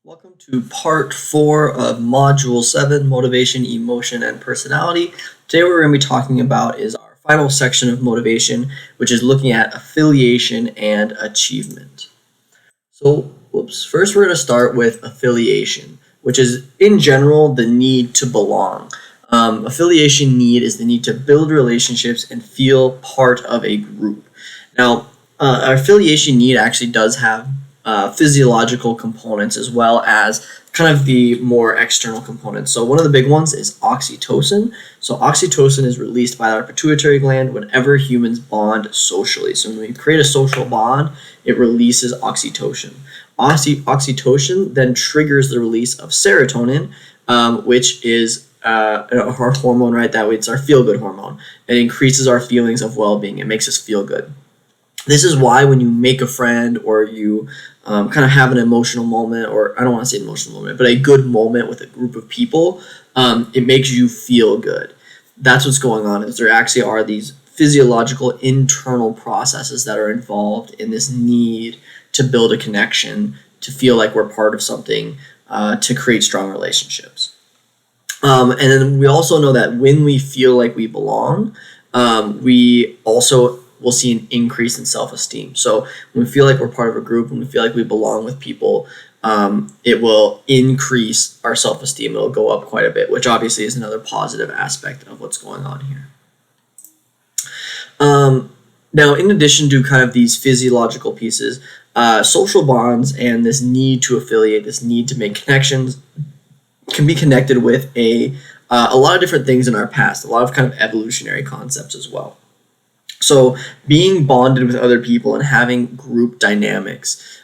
Welcome to part 4 of module 7, Motivation, Emotion, and Personality. Today what we're going to be talking about is our final section of motivation, which is looking at affiliation and achievement. First we're going to start with affiliation, which is in general the need to belong. Affiliation need is the need to build relationships and feel part of a group. Now, our affiliation need actually does have physiological components as well as kind of the more external components. So one of the big ones is oxytocin. So oxytocin is released by our pituitary gland whenever humans bond socially. So when we create a social bond, it releases oxytocin. Oxytocin then triggers the release of serotonin, which is our hormone, right? That way it's our feel-good hormone. It increases our feelings of well-being. It makes us feel good. This is why when you make a friend or you kind of have an emotional moment, or I don't want to say emotional moment, but a good moment with a group of people, it makes you feel good. That's what's going on, is there actually are these physiological internal processes that are involved in this need to build a connection, to feel like we're part of something, to create strong relationships. And then we also know that when we feel like we belong, we also will see an increase in self-esteem. So when we feel like we're part of a group, when we feel like we belong with people, it will increase our self-esteem. It'll go up quite a bit, which obviously is another positive aspect of what's going on here. Now, in addition to kind of these physiological pieces, social bonds and this need to affiliate, this need to make connections, can be connected with a lot of different things in our past, a lot of kind of evolutionary concepts as well. So being bonded with other people and having group dynamics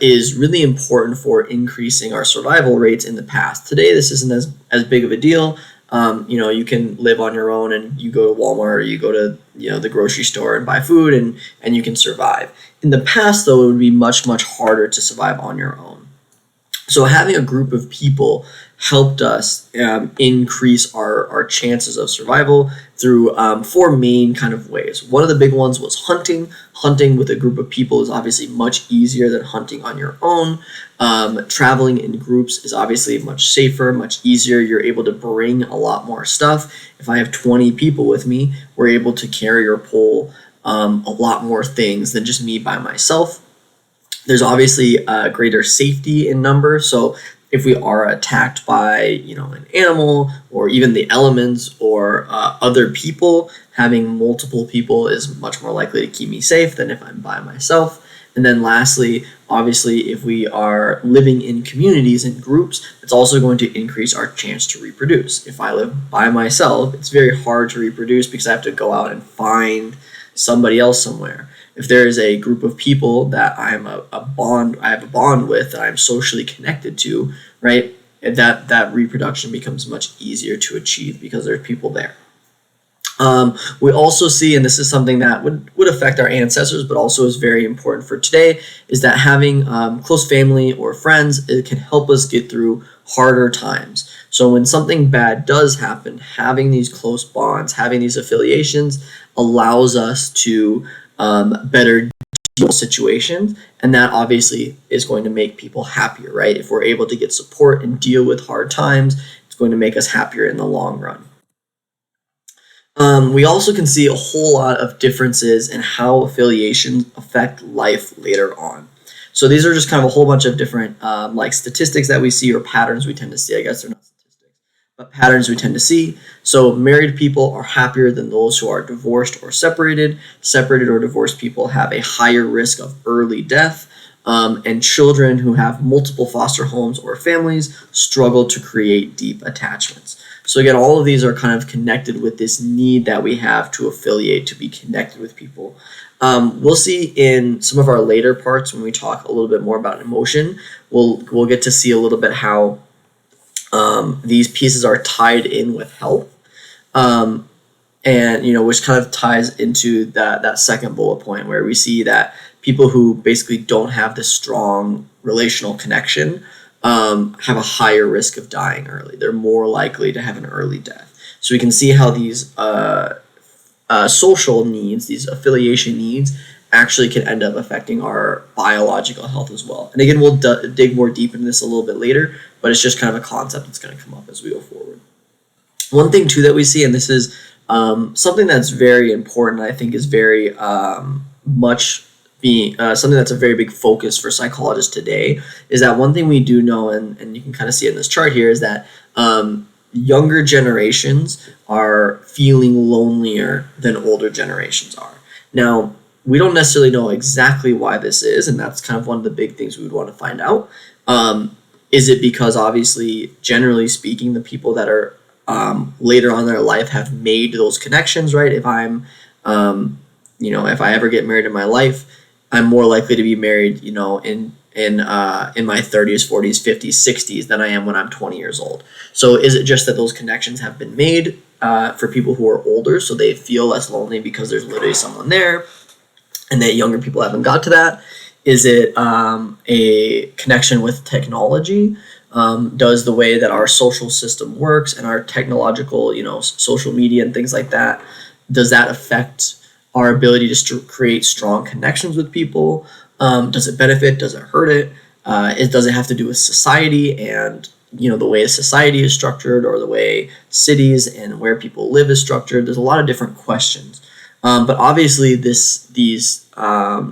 is really important for increasing our survival rates in the past. Today, this isn't as big of a deal. You can live on your own and you go to Walmart or you go to the grocery store and buy food and you can survive. In the past, though, it would be much, much harder to survive on your own. So having a group of people helped us increase our chances of survival through 4 main kind of ways. One of the big ones was hunting. Hunting with a group of people is obviously much easier than hunting on your own. Traveling in groups is obviously much safer, much easier. You're able to bring a lot more stuff. If I have 20 people with me, we're able to carry or pull a lot more things than just me by myself. There's obviously greater safety in numbers. So if we are attacked by an animal or even the elements or other people, having multiple people is much more likely to keep me safe than if I'm by myself. And then lastly, obviously, if we are living in communities and groups, it's also going to increase our chance to reproduce. If I live by myself, it's very hard to reproduce because I have to go out and find somebody else somewhere. If there is a group of people that I have a bond with, that I'm socially connected to, right, that reproduction becomes much easier to achieve because there's people there. We also see, and this is something that would affect our ancestors, but also is very important for today, is that having close family or friends, it can help us get through harder times. So when something bad does happen, having these close bonds, having these affiliations allows us to better deal with situations, and that obviously is going to make people happier, right? If we're able to get support and deal with hard times, it's going to make us happier in the long run. We also can see a whole lot of differences in how affiliations affect life later on. So these are just kind of a whole bunch of different statistics that we see, or patterns we tend to see. I guess they're not statistics, but patterns we tend to see. So married people are happier than those who are divorced or separated. Separated or divorced people have a higher risk of early death. And children who have multiple foster homes or families struggle to create deep attachments. So again, all of these are kind of connected with this need that we have to affiliate, to be connected with people. We'll see in some of our later parts when we talk a little bit more about emotion, we'll get to see a little bit how these pieces are tied in with health. And which kind of ties into that second bullet point, where we see that people who basically don't have this strong relational connection have a higher risk of dying early. They're more likely to have an early death. So we can see how these social needs, these affiliation needs, actually can end up affecting our biological health as well. And again, we'll dig more deep into this a little bit later, but it's just kind of a concept that's going to come up as we go forward. One thing too that we see, and this is something that's very important, I think is very much being something that's a very big focus for psychologists today, is that one thing we do know, and you can kind of see it in this chart here, is that younger generations are feeling lonelier than older generations are. Now, we don't necessarily know exactly why this is, and that's kind of one of the big things we would want to find out. Is it because, obviously, generally speaking, the people that are later on in their life have made those connections, right? If I'm, if I ever get married in my life, I'm more likely to be married, in my 30s, 40s, 50s, 60s than I am when I'm 20 years old. So is it just that those connections have been made for people who are older, so they feel less lonely because there's literally someone there, and that younger people haven't got to that? Is it a connection with technology? Does the way that our social system works and our technological, social media and things like that, does that affect our ability to create strong connections with people? Does it benefit? Does it hurt it? Does it have to do with society and the way society is structured, or the way cities and where people live is structured? There's a lot of different questions. But obviously these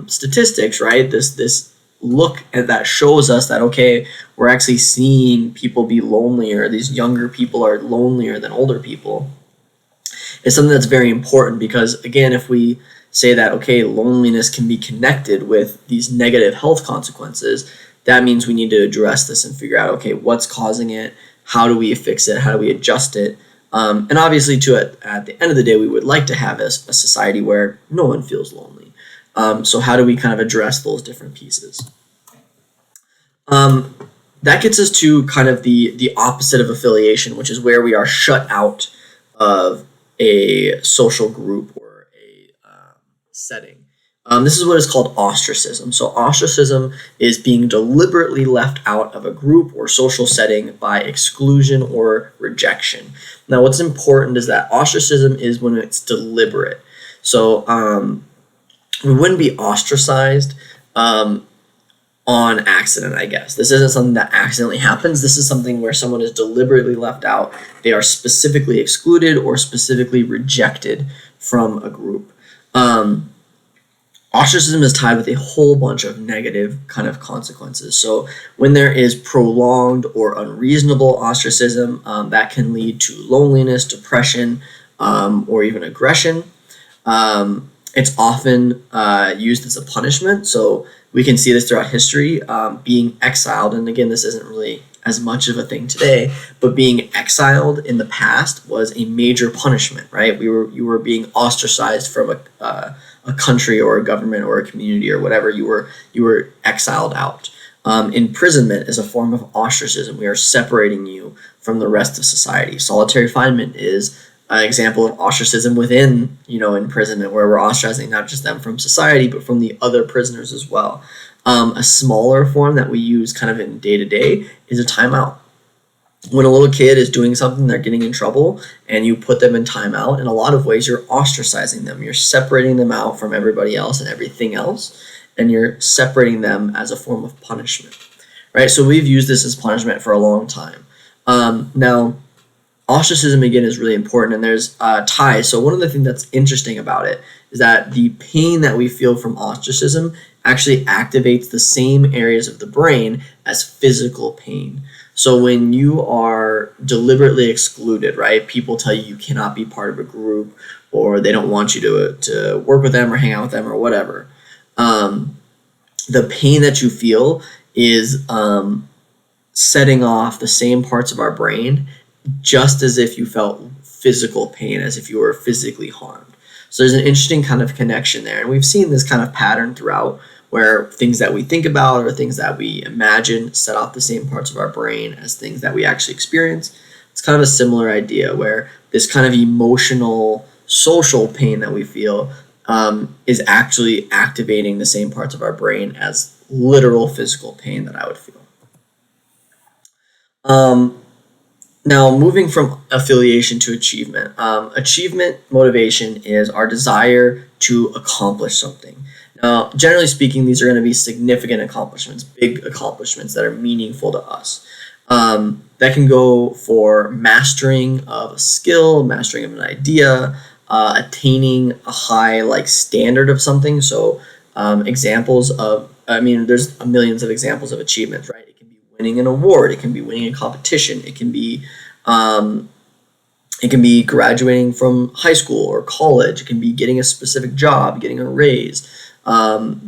statistics, right? This look at that shows us that, okay, we're actually seeing people be lonelier. These younger people are lonelier than older people. It's something that's very important, because again, if we say that, okay, loneliness can be connected with these negative health consequences, that means we need to address this and figure out, okay, what's causing it? How do we fix it? How do we adjust it? And obviously, at the end of the day, we would like to have a society where no one feels lonely. So how do we kind of address those different pieces? That gets us to kind of the opposite of affiliation, which is where we are shut out of a social group or a setting. This is what is called ostracism. So ostracism is being deliberately left out of a group or social setting by exclusion or rejection. Now, what's important is that ostracism is when it's deliberate. So we wouldn't be ostracized on accident, I guess. This isn't something that accidentally happens. This is something where someone is deliberately left out. They are specifically excluded or specifically rejected from a group. Ostracism is tied with a whole bunch of negative kind of consequences. So when there is prolonged or unreasonable ostracism, that can lead to loneliness, depression, or even aggression. It's often used as a punishment. So we can see this throughout history, being exiled. And again, this isn't really as much of a thing today, but being exiled in the past was a major punishment, right? You were being ostracized from a country or a government or a community or whatever. You were exiled out. Imprisonment is a form of ostracism. We are separating you from the rest of society. Solitary confinement is an example of ostracism within, imprisonment, where we're ostracizing not just them from society, but from the other prisoners as well. A smaller form that we use kind of in day-to-day is a timeout. When a little kid is doing something, they're getting in trouble, and you put them in timeout, in a lot of ways, you're ostracizing them. You're separating them out from everybody else and everything else, and you're separating them as a form of punishment, right? So we've used this as punishment for a long time. Now, ostracism, again, is really important, and there's ties. So one of the things that's interesting about it is that the pain that we feel from ostracism actually activates the same areas of the brain as physical pain. So when you are deliberately excluded, right, people tell you cannot be part of a group, or they don't want you to work with them or hang out with them or whatever, the pain that you feel is setting off the same parts of our brain just as if you felt physical pain, as if you were physically harmed. So there's an interesting kind of connection there. And we've seen this kind of pattern throughout, where things that we think about or things that we imagine set off the same parts of our brain as things that we actually experience. It's kind of a similar idea, where this kind of emotional, social pain that we feel is actually activating the same parts of our brain as literal physical pain that I would feel. Now, moving from affiliation to achievement. Achievement motivation is our desire to accomplish something. Now, generally speaking, these are going to be significant accomplishments, big accomplishments that are meaningful to us. That can go for mastering of a skill, mastering of an idea, attaining a high like standard of something. So examples of, there's millions of examples of achievements, right? It can be winning an award, it can be winning a competition, it can be graduating from high school or college, it can be getting a specific job, getting a raise,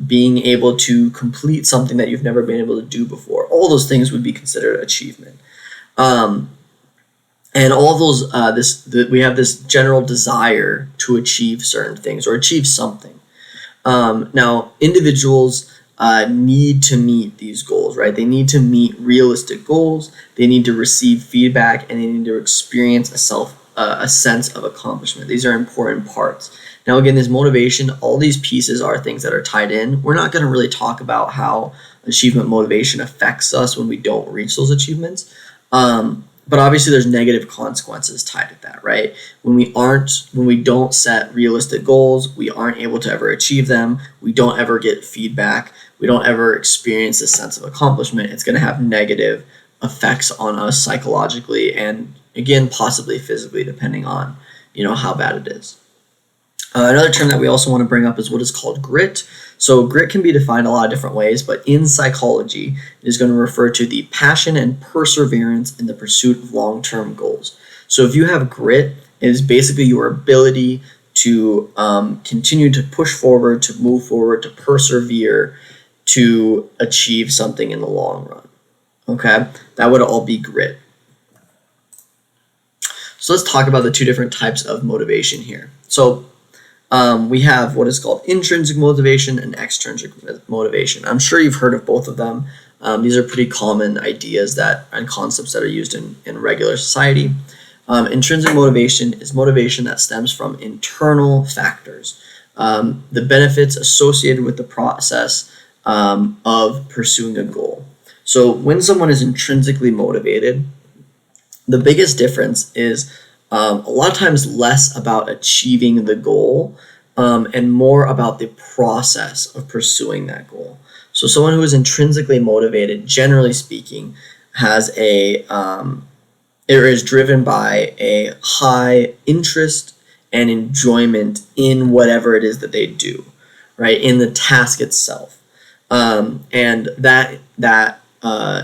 being able to complete something that you've never been able to do before. All those things would be considered achievement. And all those, we have this general desire to achieve certain things or achieve something. Now, individuals need to meet these goals, right? They need to meet realistic goals. They need to receive feedback, and they need to experience a sense of accomplishment. These are important parts. Now, again, this motivation, all these pieces are things that are tied in. We're not going to really talk about how achievement motivation affects us when we don't reach those achievements. But obviously there's negative consequences tied to that, right? When we don't set realistic goals, we aren't able to ever achieve them, we don't ever get feedback, we don't ever experience this sense of accomplishment, it's going to have negative effects on us psychologically and, again, possibly physically, depending on, how bad it is. Another term that we also want to bring up is what is called grit. So grit can be defined a lot of different ways, but in psychology, it is going to refer to the passion and perseverance in the pursuit of long-term goals. So if you have grit, it is basically your ability to continue to push forward, to move forward, to persevere, to achieve something in the long run. Okay? That would all be grit. So let's talk about the two different types of motivation here. So we have what is called intrinsic motivation and extrinsic motivation. I'm sure you've heard of both of them. These are pretty common ideas and concepts that are used in regular society. Intrinsic motivation is motivation that stems from internal factors, the benefits associated with the process of pursuing a goal. So when someone is intrinsically motivated, the biggest difference is a lot of times less about achieving the goal and more about the process of pursuing that goal. So someone who is intrinsically motivated, generally speaking, is driven by a high interest and enjoyment in whatever it is that they do, right? In the task itself. And that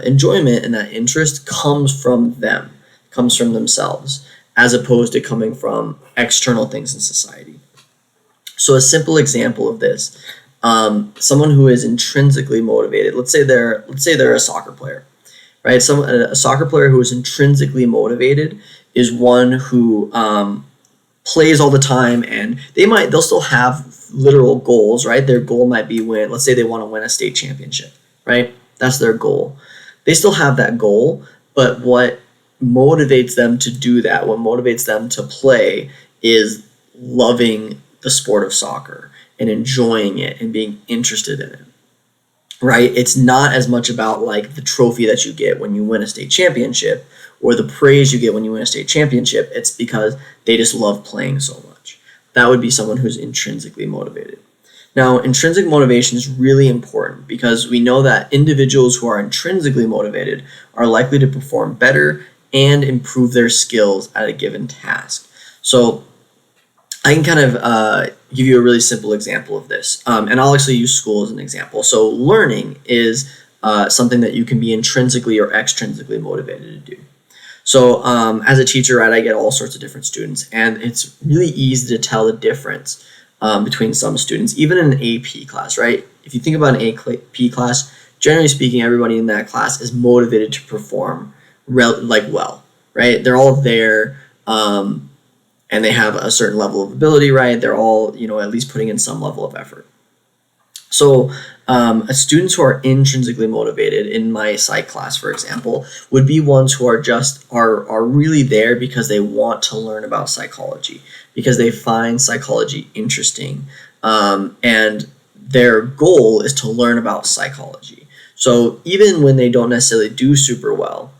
enjoyment and that interest comes from them, comes from themselves, as opposed to coming from external things in society. So a simple example of this, someone who is intrinsically motivated, let's say they're a soccer player, right? A soccer player who is intrinsically motivated is one who plays all the time, and they'll still have literal goals, right? Their goal might be let's say they want to win a state championship, right? That's their goal. They still have that goal, but what motivates them to do that, what motivates them to play, is loving the sport of soccer and enjoying it and being interested in it, right? It's not as much about like the trophy that you get when you win a state championship or the praise you get when you win a state championship. It's because they just love playing so much. That would be someone who's intrinsically motivated. Now, intrinsic motivation is really important because we know that individuals who are intrinsically motivated are likely to perform better and improve their skills at a given task. So I can kind of give you a really simple example of this, and I'll actually use school as an example. So learning is something that you can be intrinsically or extrinsically motivated to do. So as a teacher, right, I get all sorts of different students, and it's really easy to tell the difference between some students, even in an AP class, right? If you think about an AP class, generally speaking, everybody in that class is motivated to perform well, right? They're all there, and they have a certain level of ability, right? They're all, at least putting in some level of effort. So students who are intrinsically motivated in my psych class, for example, would be ones who are really there because they want to learn about psychology, because they find psychology interesting, and their goal is to learn about psychology. So even when they don't necessarily do super well,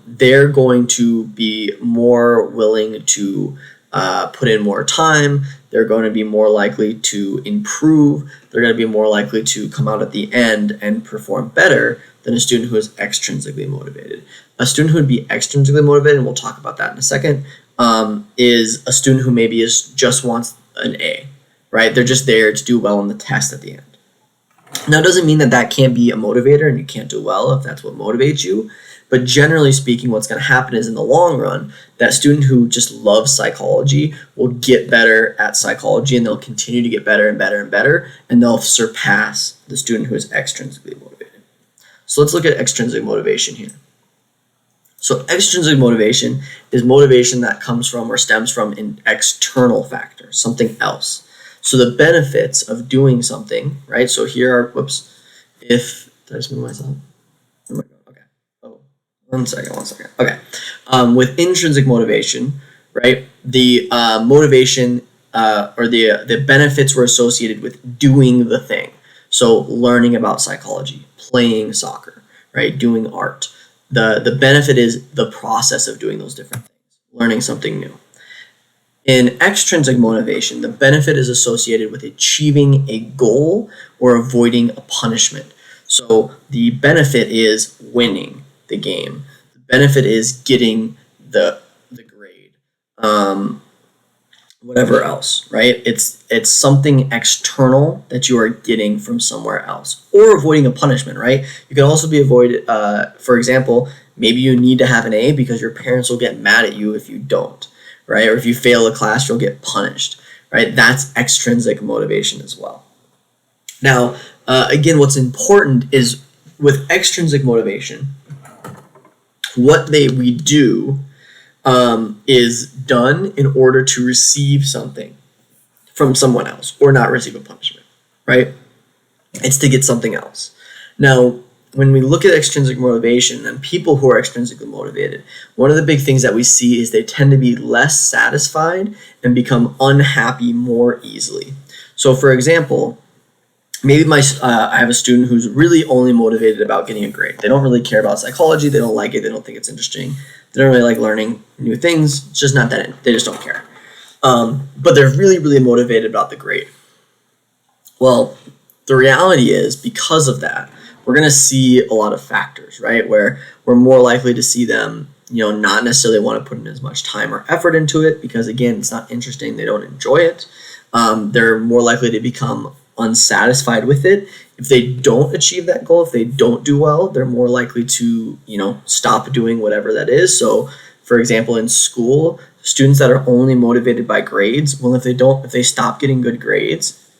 they're going to be more willing to put in more time. they're going to be more likely to improve, they're going to be more likely to come out at the end and perform better than a student who is extrinsically motivated. A student who would be extrinsically motivated, and we'll talk about that in a second, is a student who maybe just wants an A, right? They're just there to do well on the test at the end. Now, it doesn't mean that can't be a motivator and you can't do well if that's what motivates you. But generally speaking, what's going to happen is in the long run, that student who just loves psychology will get better at psychology, and they'll continue to get better and better and better, and they'll surpass the student who is extrinsically motivated. So let's look at extrinsic motivation here. So extrinsic motivation is motivation that comes from or stems from an external factor, something else. So the benefits of doing something, right? So here are, did I just move myself? Oh my God, okay. Oh, one second. Okay. With intrinsic motivation, right? The motivation or the benefits were associated with doing the thing. So learning about psychology, playing soccer, right? Doing art. The benefit is the process of doing those different things, learning something new. In extrinsic motivation, the benefit is associated with achieving a goal or avoiding a punishment. So the benefit is winning the game. The benefit is getting the grade. Whatever else, right? It's something external that you are getting from somewhere else, or avoiding a punishment, right? You can also be avoided. For example, maybe you need to have an A because your parents will get mad at you if you don't, right? Or if you fail a class, you'll get punished, right? That's extrinsic motivation as well. Now, again, what's important is with extrinsic motivation, what we do is done in order to receive something from someone else or not receive a punishment, right? It's to get something else. Now, when we look at extrinsic motivation and people who are extrinsically motivated, one of the big things that we see is they tend to be less satisfied and become unhappy more easily. So, for example, maybe I have a student who's really only motivated about getting a grade. They don't really care about psychology. They don't like it. They don't think it's interesting. They don't really like learning new things. It's just not that they just don't care. But they're really, really motivated about the grade. Well, the reality is because of that, we're going to see a lot of factors, right? Where we're more likely to see them, not necessarily want to put in as much time or effort into it because, again, it's not interesting. They don't enjoy it. They're more likely to become unsatisfied with it. If they don't achieve that goal, if they don't do well, they're more likely to, stop doing whatever that is. So, for example, in school, students that are only motivated by grades, well, if they stop getting good grades,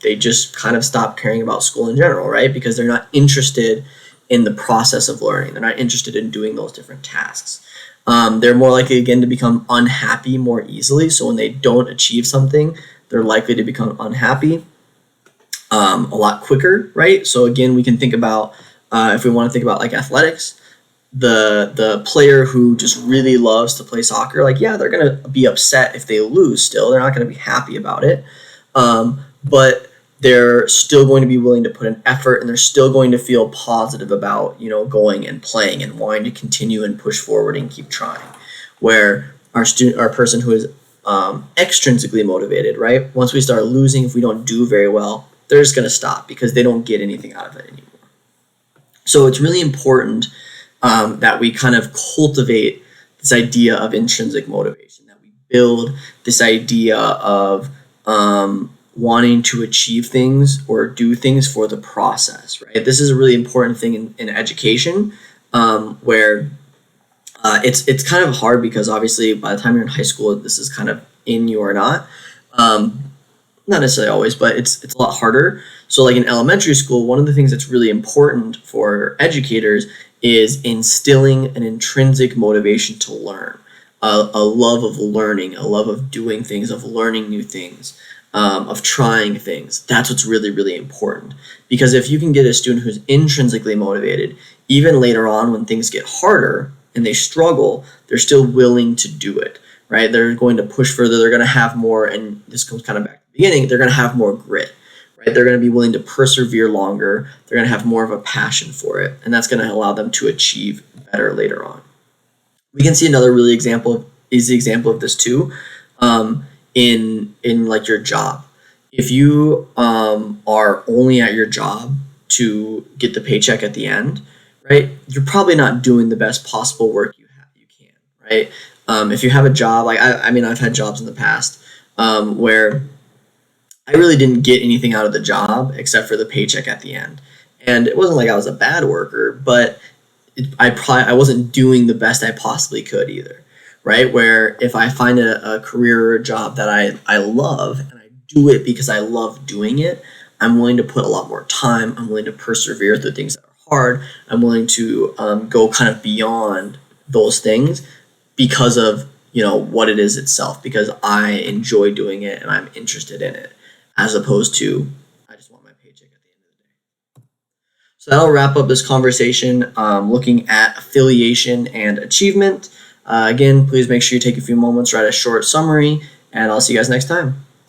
they just kind of stop caring about school in general, right? Because they're not interested in the process of learning. They're not interested in doing those different tasks. They're more likely, again, to become unhappy more easily. So when they don't achieve something, they're likely to become unhappy a lot quicker, right? So again, we can think about, if we want to think about like athletics, the player who just really loves to play soccer, like, yeah, they're going to be upset if they lose still. They're not going to be happy about it. But they're still going to be willing to put an effort, and they're still going to feel positive about, going and playing and wanting to continue and push forward and keep trying. Where our person who is extrinsically motivated, right? Once we start losing, if we don't do very well, they're just going to stop because they don't get anything out of it anymore. So it's really important that we kind of cultivate this idea of intrinsic motivation, that we build this idea of wanting to achieve things or do things for the process, right? This is a really important thing in education, where it's kind of hard because obviously by the time you're in high school, this is kind of in you or not. Not necessarily always, but it's a lot harder. So like in elementary school, one of the things that's really important for educators is instilling an intrinsic motivation to learn, a love of learning, a love of doing things, of learning new things, of trying things. That's what's really, really important. Because if you can get a student who's intrinsically motivated, even later on when things get harder and they struggle, they're still willing to do it, right? They're going to push further. They're going to have more, and this comes kind of back to the beginning, they're going to have more grit, right? They're going to be willing to persevere longer. They're going to have more of a passion for it, and that's going to allow them to achieve better later on. We can see another really easy example of this too. in like your job. If you are only at your job to get the paycheck at the end, right? You're probably not doing the best possible work you can, right? If you have a job, like I mean, I've had jobs in the past where I really didn't get anything out of the job except for the paycheck at the end. And it wasn't like I was a bad worker, but I wasn't doing the best I possibly could either, right? Where if I find a career or a job that I love and I do it because I love doing it, I'm willing to put a lot more time. I'm willing to persevere through things that are hard. I'm willing to go kind of beyond those things because of what it is itself, because I enjoy doing it and I'm interested in it, as opposed to I just want my paycheck at the end of the day. So that'll wrap up this conversation looking at affiliation and achievement. Again, please make sure you take a few moments, write a short summary, and I'll see you guys next time.